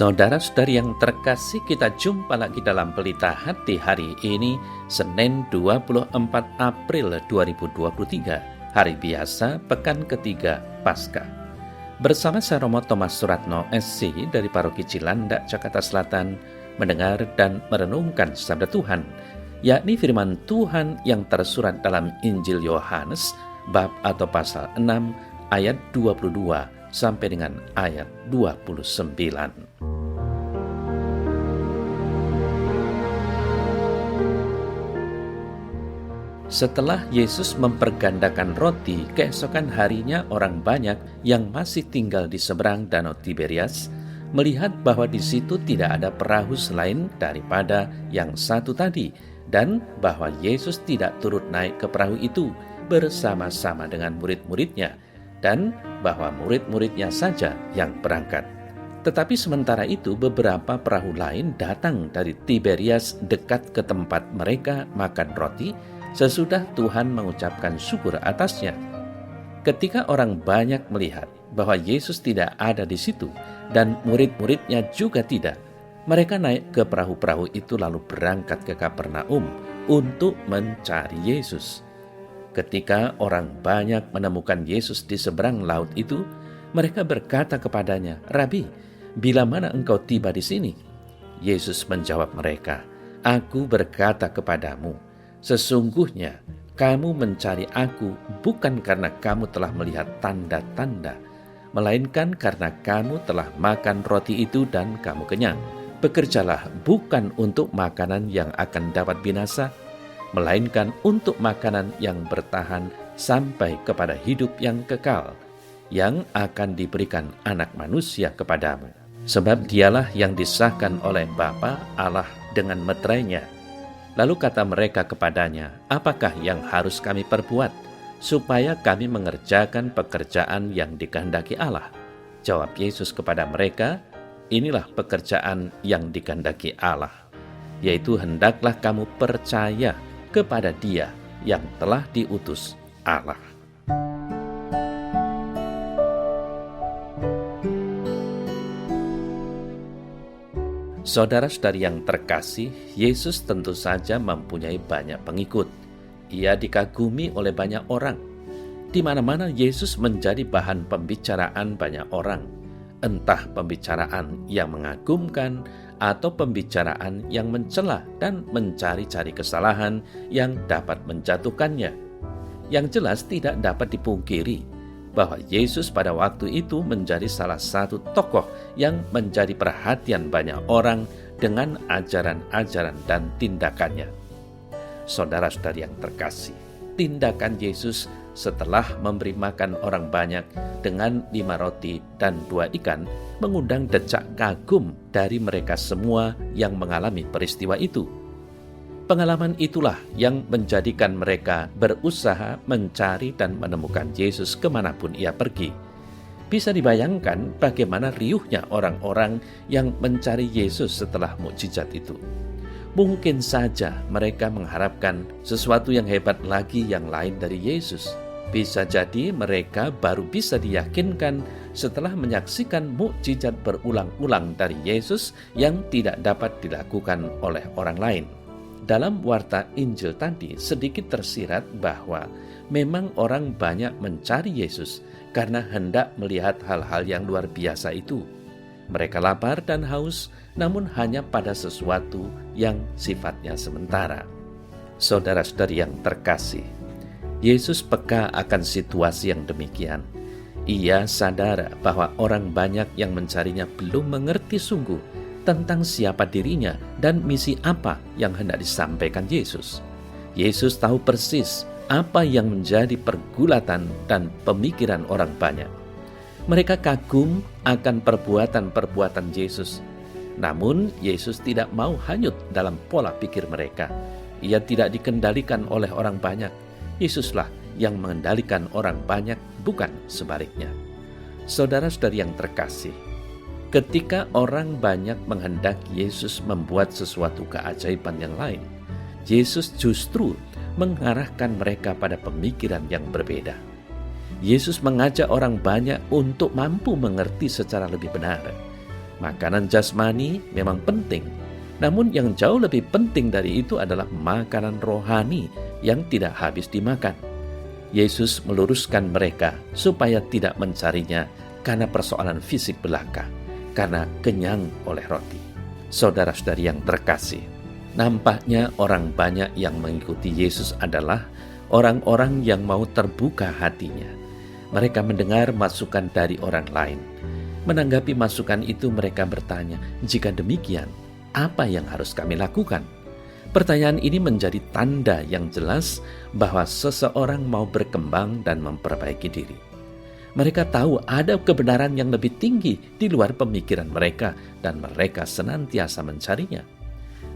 Saudara-saudari yang terkasih, kita jumpa lagi dalam Pelita Hati hari ini, Senin 24 April 2023, hari biasa, pekan ketiga Paskah. Bersama saya Romo Thomas Suratno SC dari Paroki Cilandak, Jakarta Selatan, mendengar dan merenungkan sabda Tuhan, yakni firman Tuhan yang tersurat dalam Injil Yohanes, bab atau pasal 6, ayat 22 sampai dengan ayat 29. Setelah Yesus mempergandakan roti, keesokan harinya orang banyak yang masih tinggal di seberang Danau Tiberias melihat bahwa di situ tidak ada perahu selain daripada yang satu tadi, dan bahwa Yesus tidak turut naik ke perahu itu bersama-sama dengan murid-muridnya, dan bahwa murid-muridnya saja yang berangkat. Tetapi sementara itu beberapa perahu lain datang dari Tiberias dekat ke tempat mereka makan roti sesudah Tuhan mengucapkan syukur atasnya. Ketika orang banyak melihat bahwa Yesus tidak ada di situ dan murid-muridnya juga tidak, mereka naik ke perahu-perahu itu lalu berangkat ke Kapernaum untuk mencari Yesus. Ketika orang banyak menemukan Yesus di seberang laut itu, mereka berkata kepadanya, "Rabi, bila mana engkau tiba di sini?" Yesus menjawab mereka, "Aku berkata kepadamu, sesungguhnya kamu mencari aku bukan karena kamu telah melihat tanda-tanda, melainkan karena kamu telah makan roti itu dan kamu kenyang. Bekerjalah bukan untuk makanan yang akan dapat binasa, melainkan untuk makanan yang bertahan sampai kepada hidup yang kekal, yang akan diberikan Anak Manusia kepadamu. Sebab dialah yang disahkan oleh Bapa Allah dengan meterainya." Lalu kata mereka kepadanya, "Apakah yang harus kami perbuat, supaya kami mengerjakan pekerjaan yang dikehendaki Allah?" Jawab Yesus kepada mereka, "Inilah pekerjaan yang dikehendaki Allah, yaitu hendaklah kamu percaya kepada Dia yang telah diutus Allah." Saudara-saudari yang terkasih, Yesus tentu saja mempunyai banyak pengikut. Ia dikagumi oleh banyak orang. Di mana-mana Yesus menjadi bahan pembicaraan banyak orang, entah pembicaraan yang mengagumkan atau pembicaraan yang mencela dan mencari-cari kesalahan yang dapat menjatuhkannya. Yang jelas tidak dapat dipungkiri bahwa Yesus pada waktu itu menjadi salah satu tokoh yang menjadi perhatian banyak orang dengan ajaran-ajaran dan tindakannya. Saudara-saudari yang terkasih, tindakan Yesus setelah memberi makan orang banyak dengan 5 roti dan 2 ikan mengundang decak kagum dari mereka semua yang mengalami peristiwa itu. Pengalaman itulah yang menjadikan mereka berusaha mencari dan menemukan Yesus kemanapun ia pergi. Bisa dibayangkan bagaimana riuhnya orang-orang yang mencari Yesus setelah mukjizat itu. Mungkin saja mereka mengharapkan sesuatu yang hebat lagi yang lain dari Yesus. Bisa jadi mereka baru bisa diyakinkan setelah menyaksikan mukjizat berulang-ulang dari Yesus yang tidak dapat dilakukan oleh orang lain. Dalam warta Injil tadi sedikit tersirat bahwa memang orang banyak mencari Yesus karena hendak melihat hal-hal yang luar biasa itu. Mereka lapar dan haus, namun hanya pada sesuatu yang sifatnya sementara. Saudara-saudari yang terkasih, Yesus peka akan situasi yang demikian. Ia sadar bahwa orang banyak yang mencarinya belum mengerti sungguh tentang siapa dirinya dan misi apa yang hendak disampaikan Yesus. Yesus tahu persis apa yang menjadi pergulatan dan pemikiran orang banyak. Mereka kagum akan perbuatan-perbuatan Yesus. Namun Yesus tidak mau hanyut dalam pola pikir mereka. Ia tidak dikendalikan oleh orang banyak. Yesuslah yang mengendalikan orang banyak, bukan sebaliknya. Saudara-saudari yang terkasih, ketika orang banyak menghendaki Yesus membuat sesuatu keajaiban yang lain, Yesus justru mengarahkan mereka pada pemikiran yang berbeda. Yesus mengajak orang banyak untuk mampu mengerti secara lebih benar Makanan jasmani memang penting, namun yang jauh lebih penting dari itu adalah makanan rohani yang tidak habis dimakan. Yesus meluruskan mereka supaya tidak mencarinya karena persoalan fisik belaka, karena kenyang oleh roti. Saudara-saudari yang terkasih, nampaknya orang banyak yang mengikuti Yesus adalah orang-orang yang mau terbuka hatinya. Mereka mendengar masukan dari orang lain. Menanggapi masukan itu mereka bertanya, jika demikian, apa yang harus kami lakukan? Pertanyaan ini menjadi tanda yang jelas bahwa seseorang mau berkembang dan memperbaiki diri. Mereka tahu ada kebenaran yang lebih tinggi di luar pemikiran mereka dan mereka senantiasa mencarinya.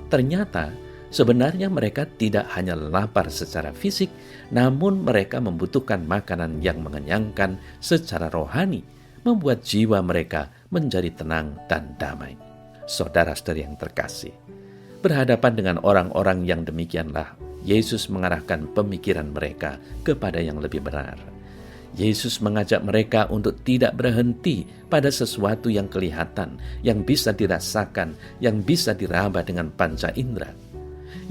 Ternyata sebenarnya mereka tidak hanya lapar secara fisik, namun mereka membutuhkan makanan yang mengenyangkan secara rohani, membuat jiwa mereka menjadi tenang dan damai. Saudara-saudari yang terkasih, berhadapan dengan orang-orang yang demikianlah Yesus mengarahkan pemikiran mereka kepada yang lebih benar. Yesus mengajak mereka untuk tidak berhenti pada sesuatu yang kelihatan, yang bisa dirasakan, yang bisa diraba dengan panca indera.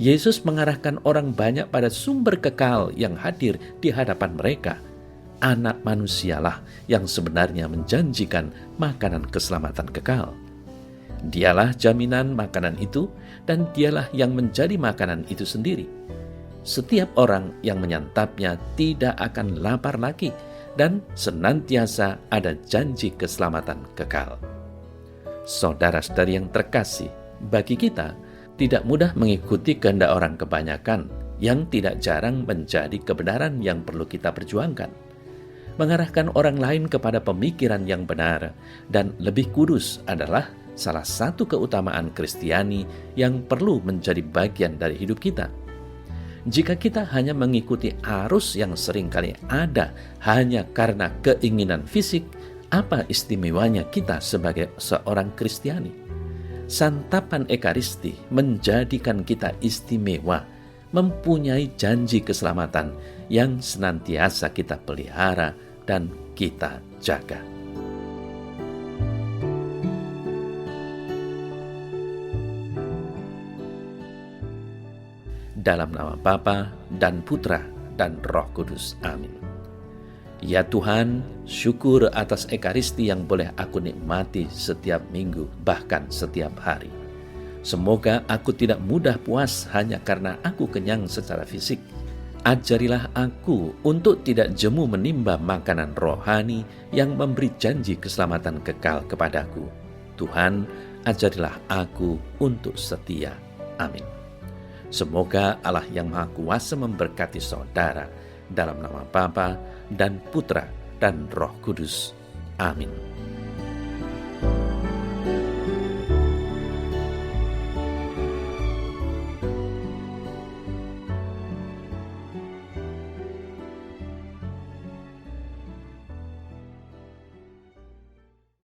Yesus mengarahkan orang banyak pada sumber kekal yang hadir di hadapan mereka. Anak manusialah yang sebenarnya menjanjikan makanan keselamatan kekal. Dialah jaminan makanan itu dan dialah yang menjadi makanan itu sendiri. Setiap orang yang menyantapnya tidak akan lapar lagi dan senantiasa ada janji keselamatan kekal. Saudara-saudari yang terkasih, bagi kita tidak mudah mengikuti kehendak orang kebanyakan yang tidak jarang menjadi kebenaran yang perlu kita perjuangkan. Mengarahkan orang lain kepada pemikiran yang benar dan lebih kudus adalah salah satu keutamaan Kristiani yang perlu menjadi bagian dari hidup kita. Jika kita hanya mengikuti arus yang seringkali ada hanya karena keinginan fisik, apa istimewanya kita sebagai seorang Kristiani? Santapan Ekaristi menjadikan kita istimewa, mempunyai janji keselamatan yang senantiasa kita pelihara dan kita jaga. Dalam nama Bapa dan Putra dan Roh Kudus. Amin. Ya Tuhan, syukur atas Ekaristi yang boleh aku nikmati setiap minggu, bahkan setiap hari. Semoga aku tidak mudah puas hanya karena aku kenyang secara fisik. Ajarilah aku untuk tidak jemu menimba makanan rohani yang memberi janji keselamatan kekal kepadaku. Tuhan, ajarilah aku untuk setia. Amin. Semoga Allah yang Maha Kuasa memberkati saudara dalam nama Bapa dan Putra dan Roh Kudus. Amin.